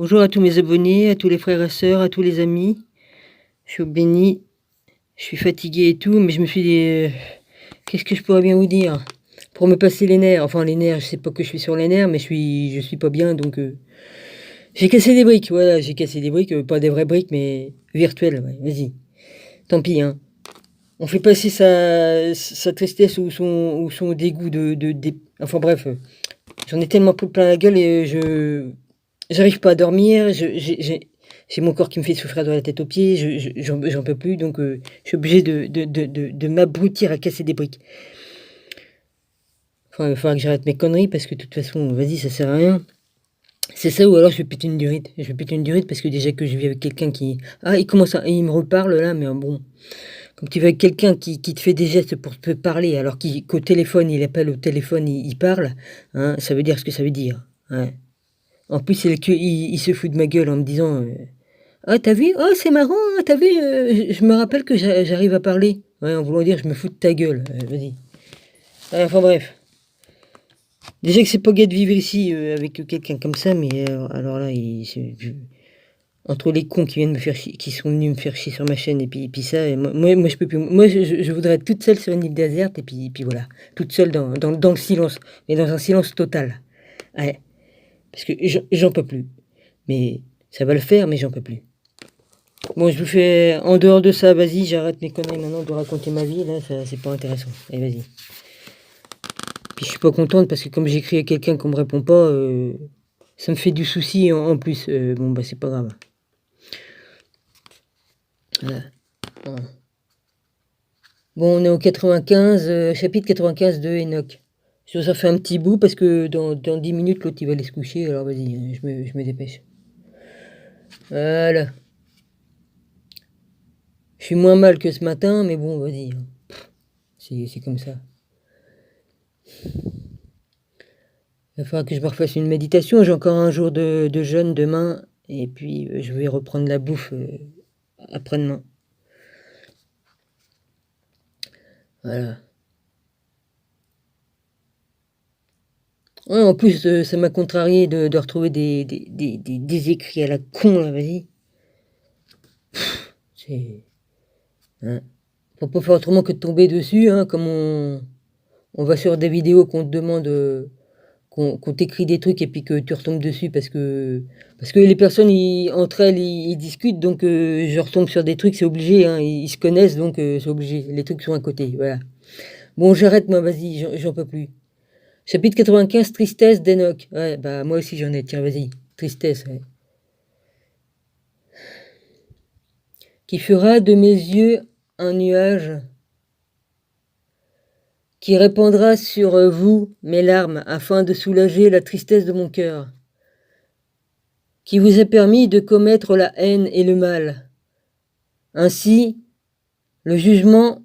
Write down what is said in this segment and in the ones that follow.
Bonjour à tous mes abonnés, à tous les frères et sœurs, à tous les amis. Je suis béni, je suis fatigué et tout, mais je me suis dit, qu'est-ce que je pourrais bien vous dire? Pour me passer les nerfs, enfin les nerfs, je sais pas que je suis sur les nerfs, mais je suis pas bien, donc j'ai cassé des briques, voilà, j'ai cassé des briques, pas des vraies briques, mais virtuelles, ouais, vas-y. Tant pis, hein. On fait passer sa tristesse ou son dégoût enfin bref, j'en ai tellement pris plein la gueule et j'arrive pas à dormir, j'ai mon corps qui me fait souffrir de la tête aux pieds, j'en peux plus, donc je suis obligé de m'abrutir à casser des briques. Enfin, il va falloir que j'arrête mes conneries parce que de toute façon, vas-y, ça sert à rien. C'est ça ou alors je vais péter une durite. Je vais péter une durite parce que déjà que je vis avec quelqu'un qui... Ah, il me reparle là, mais bon... Comme tu vis avec quelqu'un qui te fait des gestes pour te parler alors qu'au téléphone, il appelle au téléphone, il parle, hein, ça veut dire ce que ça veut dire. Ouais. En plus, il se fout de ma gueule en me disant ah, t'as vu? Oh, c'est marrant, hein, t'as vu? Je me rappelle que j'arrive à parler. Ouais, en voulant dire, je me fous de ta gueule. Vas-y. Ouais, enfin, bref. Déjà que c'est pas gai de vivre ici avec quelqu'un comme ça, mais alors là, entre les cons qui viennent me faire chier, qui sont venus me faire chier sur ma chaîne, et puis ça, et moi, je peux plus. Moi, je voudrais être toute seule sur une île déserte, et puis voilà. Toute seule dans le silence, mais dans un silence total. Ouais. Parce que j'en peux plus. Mais ça va le faire, mais j'en peux plus. Bon, je vous fais... En dehors de ça, vas-y, j'arrête mes conneries maintenant de raconter ma vie, là, ça, c'est pas intéressant. Allez, vas-y. Puis je suis pas contente parce que comme j'écris à quelqu'un qu'on me répond pas, ça me fait du souci en plus. Bon, bah c'est pas grave. Voilà. Voilà. Bon, on est au 95, chapitre 95 de Enoch. Ça fait un petit bout parce que dans 10 minutes, l'autre il va aller se coucher, alors vas-y, je me dépêche. Voilà. Je suis moins mal que ce matin, mais bon, vas-y. C'est comme ça. Il va falloir que je me refasse une méditation. J'ai encore un jour de jeûne demain. Et puis, je vais reprendre la bouffe après-demain. Voilà. Ouais, en plus, ça m'a contrarié de retrouver des écrits à la con, là, vas-y. C'est... Hein. Faut pas faire autrement que de tomber dessus, hein, comme on va sur des vidéos qu'on te demande... qu'on t'écrit des trucs et puis que tu retombes dessus parce que les personnes entre elles ils discutent, donc je retombe sur des trucs, c'est obligé, hein, ils se connaissent, donc c'est obligé, les trucs sont à côté, voilà. Bon, j'arrête, moi, vas-y, j'en peux plus. Chapitre 95, tristesse d'Enoch. Ouais, bah moi aussi j'en ai, tiens, vas-y, tristesse, ouais. Qui fera de mes yeux un nuage, qui répandra sur vous mes larmes afin de soulager la tristesse de mon cœur, qui vous a permis de commettre la haine et le mal. Ainsi, le jugement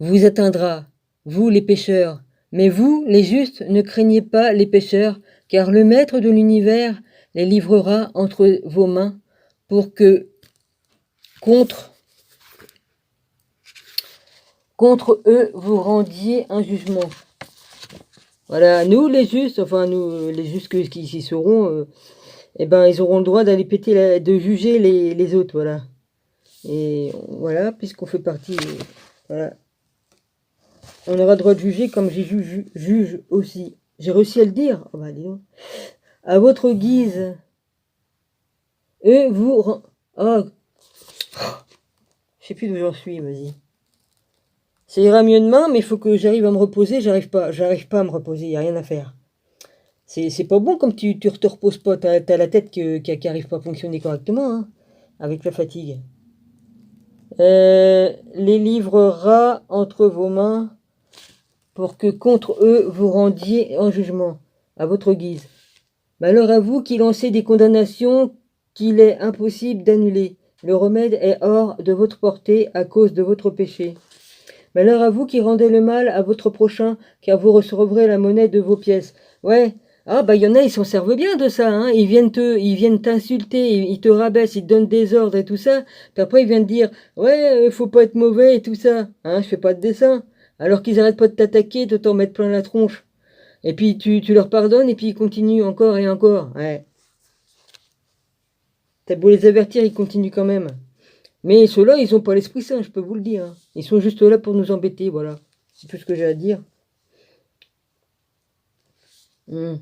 vous atteindra, vous les pécheurs. Mais vous, les justes, ne craignez pas les pécheurs, car le Maître de l'univers les livrera entre vos mains pour que, contre eux, vous rendiez un jugement. Voilà, nous les justes, enfin nous les justes qui y seront, eh ben ils auront le droit d'aller de juger les autres, voilà. Et voilà, puisqu'on fait partie, voilà. On aura le droit de juger comme j'ai juge aussi. J'ai réussi à le dire. Oh bah dis donc. À votre guise. Eux vous... Oh. Je sais plus d'où j'en suis, vas-y. Ça ira mieux demain, mais il faut que j'arrive à me reposer. J'arrive pas à me reposer, il n'y a rien à faire. C'est pas bon comme tu te reposes pas. T'as la tête qui arrive pas à fonctionner correctement, hein, avec la fatigue. Les livrera entre vos mains pour que contre eux vous rendiez en jugement, à votre guise. Malheur à vous qui lancez des condamnations qu'il est impossible d'annuler. Le remède est hors de votre portée à cause de votre péché. Malheur à vous qui rendez le mal à votre prochain, car vous recevrez la monnaie de vos pièces. Ouais, ah bah il y en a, ils s'en servent bien de ça, hein. Ils viennent t'insulter, ils te rabaissent, ils te donnent des ordres et tout ça. Puis après ils viennent dire, ouais, faut pas être mauvais et tout ça. Hein, je fais pas de dessin. Alors qu'ils arrêtent pas de t'attaquer, de t'en mettre plein la tronche. Et puis tu leur pardonnes et puis ils continuent encore et encore. Ouais. T'as beau les avertir, ils continuent quand même. Mais ceux-là, ils n'ont pas l'Esprit Saint, je peux vous le dire. Hein. Ils sont juste là pour nous embêter, voilà. C'est tout ce que j'ai à dire. Eux,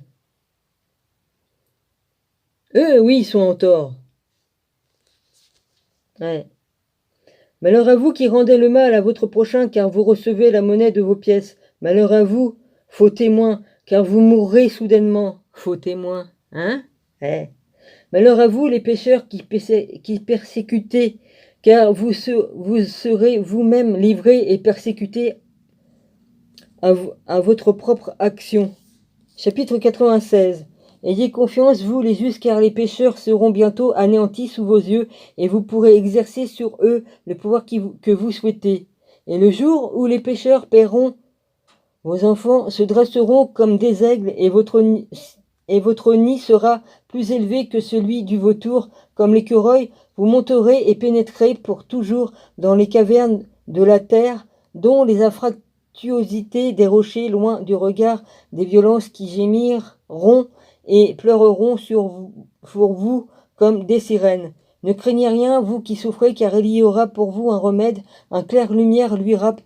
oui, ils sont en tort. Ouais. Malheur à vous qui rendez le mal à votre prochain, car vous recevez la monnaie de vos pièces. Malheur à vous, faux témoins, car vous mourrez soudainement. Faux témoins, hein? Eh. Malheur à vous, les pécheurs qui persécutez, car vous serez vous-même livrés et persécutés à votre propre action. Chapitre 96. Ayez confiance, vous les justes, car les pécheurs seront bientôt anéantis sous vos yeux, et vous pourrez exercer sur eux le pouvoir que vous souhaitez. Et le jour où les pécheurs paieront, vos enfants se dresseront comme des aigles, et votre nid sera plus élevé que celui du vautour. Comme l'écureuil, vous monterez et pénétrerez pour toujours dans les cavernes de la terre, dont les anfractuosités des rochers, loin du regard des violences qui gémiront et pleureront pour vous comme des sirènes. Ne craignez rien, vous qui souffrez, car il y aura pour vous un remède, une claire lumière luira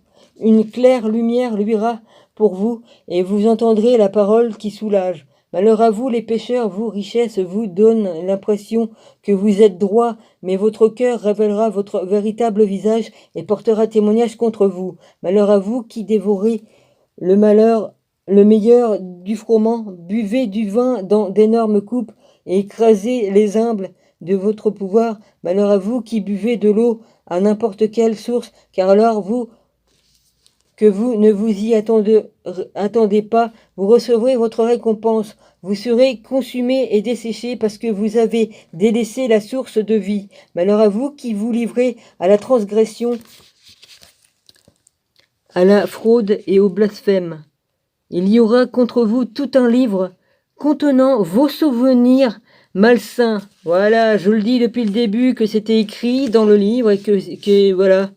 pour vous, et vous entendrez la parole qui soulage. Malheur à vous, les pécheurs, vous, richesses, vous donne l'impression que vous êtes droit, mais votre cœur révélera votre véritable visage et portera témoignage contre vous. Malheur à vous qui dévorez le meilleur du froment, buvez du vin dans d'énormes coupes et écrasez les humbles de votre pouvoir. Malheur à vous qui buvez de l'eau à n'importe quelle source, car alors vous ne vous y attendez pas, vous recevrez votre récompense. Vous serez consumés et desséchés parce que vous avez délaissé la source de vie. Malheur à vous qui vous livrez à la transgression, à la fraude et au blasphème. Il y aura contre vous tout un livre contenant vos souvenirs malsains. Voilà, je le dis depuis le début que c'était écrit dans le livre et que voilà.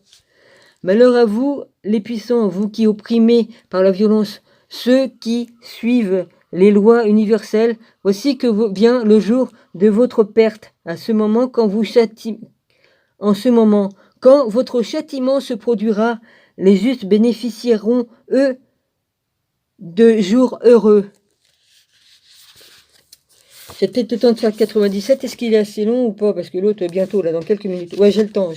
Malheur à vous, les puissants, vous qui opprimez par la violence ceux qui suivent les lois universelles. Voici que vient le jour de votre perte. À ce moment, en ce moment, quand votre châtiment se produira, les justes bénéficieront, eux, de jours heureux. J'ai peut-être le temps de faire 97. Est-ce qu'il est assez long ou pas? Parce que l'autre, bientôt, là, dans quelques minutes. Ouais, j'ai le temps.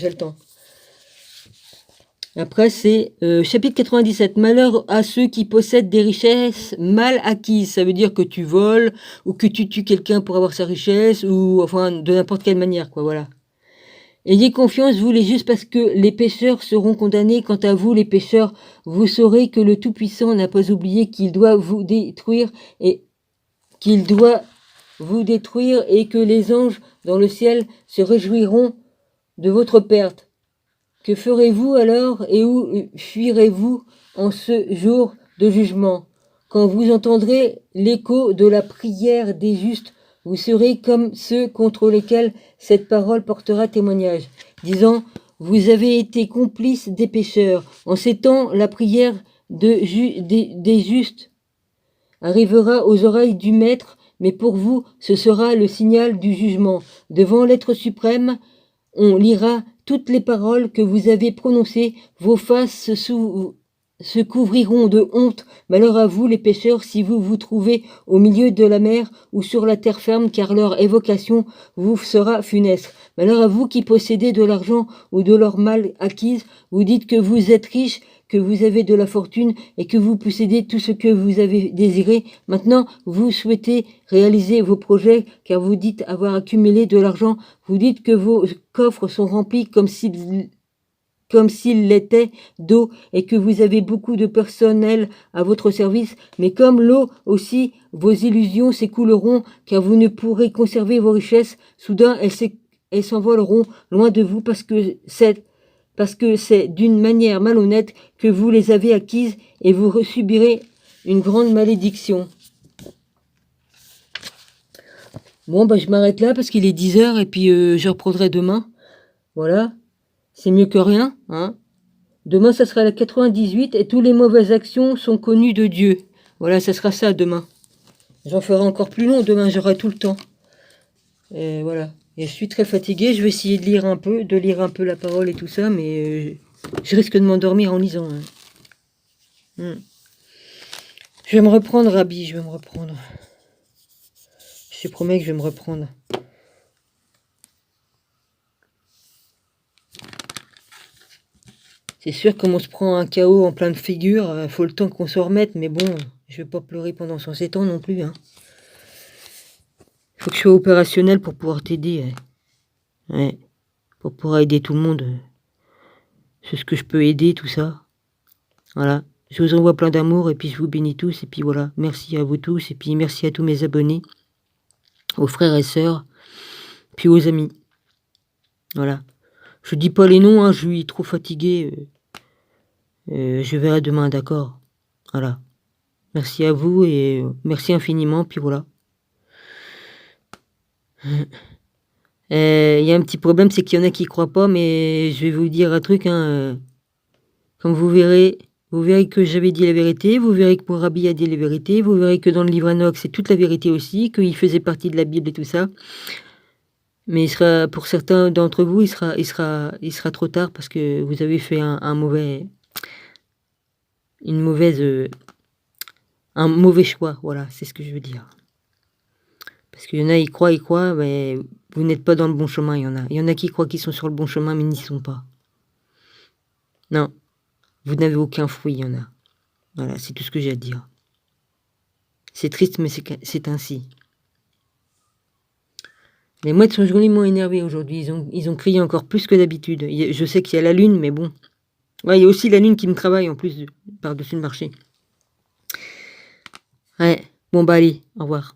Après, c'est chapitre 97. Malheur à ceux qui possèdent des richesses mal acquises. Ça veut dire que tu voles ou que tu tues quelqu'un pour avoir sa richesse ou enfin de n'importe quelle manière, quoi, voilà. Ayez confiance, vous les justes, parce que les pécheurs seront condamnés. Quant à vous, les pécheurs, vous saurez que le Tout-Puissant n'a pas oublié qu'il doit vous détruire et que les anges dans le ciel se réjouiront de votre perte. Que ferez-vous alors et où fuirez-vous en ce jour de jugement? Quand vous entendrez l'écho de la prière des justes, vous serez comme ceux contre lesquels cette parole portera témoignage, disant « Vous avez été complices des pécheurs ». En ces temps, la prière des justes arrivera aux oreilles du Maître, mais pour vous, ce sera le signal du jugement. Devant l'être suprême, on lira toutes les paroles que vous avez prononcées, vos faces se couvriront de honte. Malheur à vous, les pécheurs, si vous vous trouvez au milieu de la mer ou sur la terre ferme, car leur évocation vous sera funeste. Malheur à vous qui possédez de l'argent ou de l'or mal acquise, vous dites que vous êtes riche, que vous avez de la fortune et que vous possédez tout ce que vous avez désiré. Maintenant, vous souhaitez réaliser vos projets car vous dites avoir accumulé de l'argent. Vous dites que vos coffres sont remplis comme s'ils l'étaient d'eau et que vous avez beaucoup de personnel à votre service. Mais comme l'eau aussi, vos illusions s'écouleront car vous ne pourrez conserver vos richesses. Soudain, elles s'envoleront loin de vous parce que c'est d'une manière malhonnête que vous les avez acquises et vous subirez une grande malédiction. Bon, bah, je m'arrête là parce qu'il est 10h et puis je reprendrai demain. Voilà, c'est mieux que rien. Hein. Demain, ça sera la 98 et toutes les mauvaises actions sont connues de Dieu. Voilà, ça sera ça demain. J'en ferai encore plus long, demain j'aurai tout le temps. Et voilà. Et je suis très fatiguée, je vais essayer de lire un peu la parole et tout ça, mais je risque de m'endormir en lisant, hein. Je vais me reprendre, Rabbi, je vais me reprendre. Je te promets que je vais me reprendre. C'est sûr, comme on se prend un KO en plein de figure, faut le temps qu'on s'en remette, mais bon, je vais pas pleurer pendant 107 ans non plus, hein. Faut que je sois opérationnel pour pouvoir t'aider, ouais. Pour pouvoir aider tout le monde. C'est ce que je peux aider, tout ça. Voilà. Je vous envoie plein d'amour et puis je vous bénis tous et puis voilà. Merci à vous tous et puis merci à tous mes abonnés, aux frères et sœurs, puis aux amis. Voilà. Je dis pas les noms, hein, je suis trop fatigué. Je verrai demain, d'accord. Voilà. Merci à vous et merci infiniment, puis voilà. Il y a un petit problème, c'est qu'il y en a qui croient pas, mais je vais vous dire un truc, hein, comme vous verrez que j'avais dit la vérité, vous verrez que mon Rabbi a dit la vérité, vous verrez que dans le livre Enoch, c'est toute la vérité aussi, qu'il faisait partie de la Bible et tout ça. Mais il sera, pour certains d'entre vous, il sera trop tard parce que vous avez fait un mauvais choix, voilà, c'est ce que je veux dire. Parce qu'il y en a, ils croient, mais vous n'êtes pas dans le bon chemin, il y en a. Il y en a qui croient qu'ils sont sur le bon chemin, mais ils n'y sont pas. Non, vous n'avez aucun fruit, il y en a. Voilà, c'est tout ce que j'ai à dire. C'est triste, mais c'est ainsi. Les mouettes sont joliment énervées aujourd'hui, ils ont crié encore plus que d'habitude. Je sais qu'il y a la lune, mais bon. Ouais, il y a aussi la lune qui me travaille en plus par-dessus le marché. Ouais, bon bah allez, au revoir.